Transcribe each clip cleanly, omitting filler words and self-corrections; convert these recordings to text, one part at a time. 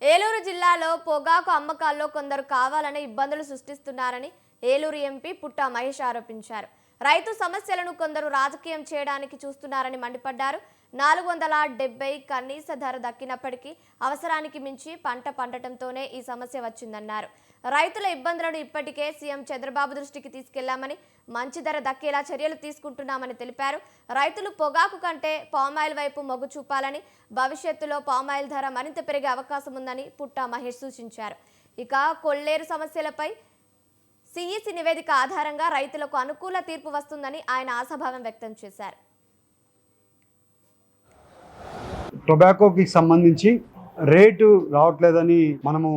ఏలూరు జిల్లాలో పొగాకు అమ్మకాల్లో కొందరు కావాలని ఇబ్బందులు సృష్టిస్తున్నారని ఏలూరు ఎంపీ పుట్టా మహేష్ ఆరోపించారు. రైతు సమస్యలను కొందరు రాజకీయం చేయడానికి చూస్తున్నారని మండిపడ్డారు. 470 కనీస ధర దక్కినప్పటికీ అవసరానికి మించి పంట పండటంతోనే ఈ సమస్య వచ్చిందన్నారు. రైతుల ఇబ్బందులను ఇప్పటికే సీఎం చంద్రబాబు దృష్టికి తీసుకెళ్లామని, మంచి ధర దక్కేలా చర్యలు తీసుకుంటున్నామని తెలిపారు. రైతులు పొగాకు కంటే పామాయిల్ వైపు మొగ్గు చూపాలని, భవిష్యత్తులో పామాయిల్ ధర మరింత పెరిగే అవకాశం ఉందని పుట్టా మహేష్ సూచించారు. ఇక కొల్లేరు సమస్యలపై సిఈసి నివేదిక ఆధారంగా రైతులకు అనుకూల తీర్పు వస్తుందని ఆయన ఆశాభావం వ్యక్తం చేశారు. టొబాకోకి సంబంధించి రేటు రావట్లేదని మనము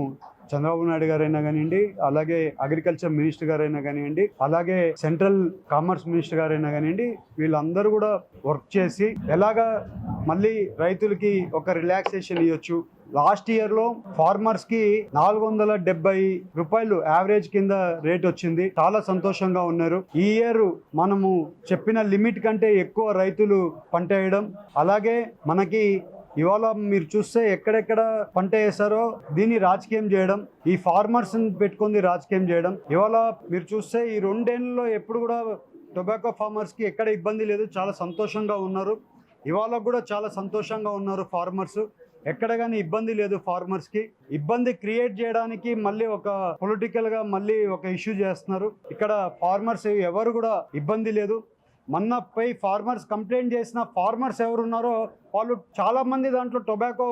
చంద్రబాబు నాయుడు గారైనా కానివ్వండి, అలాగే అగ్రికల్చర్ మినిస్టర్ గారైనా కానివ్వండి, అలాగే సెంట్రల్ కామర్స్ మినిస్టర్ గారైనా కానివ్వండి, వీళ్ళందరూ కూడా వర్క్ చేసి ఎలాగా మళ్ళీ రైతులకి ఒక రిలాక్సేషన్ ఇవ్వచ్చు. లాస్ట్ ఇయర్లో ఫార్మర్స్కి 470 రూపాయలు యావరేజ్ కింద రేట్ వచ్చింది. చాలా సంతోషంగా ఉన్నారు. ఈ ఇయర్ మనము చెప్పిన లిమిట్ కంటే ఎక్కువ రైతులు పంట వేయడం, అలాగే మనకి ఇవాళ మీరు చూస్తే ఎక్కడెక్కడ పంట వేసారో దీన్ని రాజకీయం చేయడం, ఈ ఫార్మర్స్ని పెట్టుకుంది రాజకీయం చేయడం. ఇవాళ మీరు చూస్తే ఈ 2 ఏళ్లలో ఎప్పుడు కూడా టొబాకో ఫార్మర్స్కి ఎక్కడ ఇబ్బంది లేదు, చాలా సంతోషంగా ఉన్నారు. ఇవాళ కూడా చాలా సంతోషంగా ఉన్నారు ఫార్మర్స్. ఎక్కడ కానీ ఇబ్బంది లేదు. ఫార్మర్స్కి ఇబ్బంది క్రియేట్ చేయడానికి మళ్ళీ ఒక పొలిటికల్గా మళ్ళీ ఒక ఇష్యూ చేస్తున్నారు. ఇక్కడ ఫార్మర్స్ ఎవరు కూడా ఇబ్బంది లేదు. మొన్నపై ఫార్మర్స్ కంప్లైంట్ చేసిన ఫార్మర్స్ ఎవరున్నారో వాళ్ళు చాలామంది దాంట్లో టొబాకో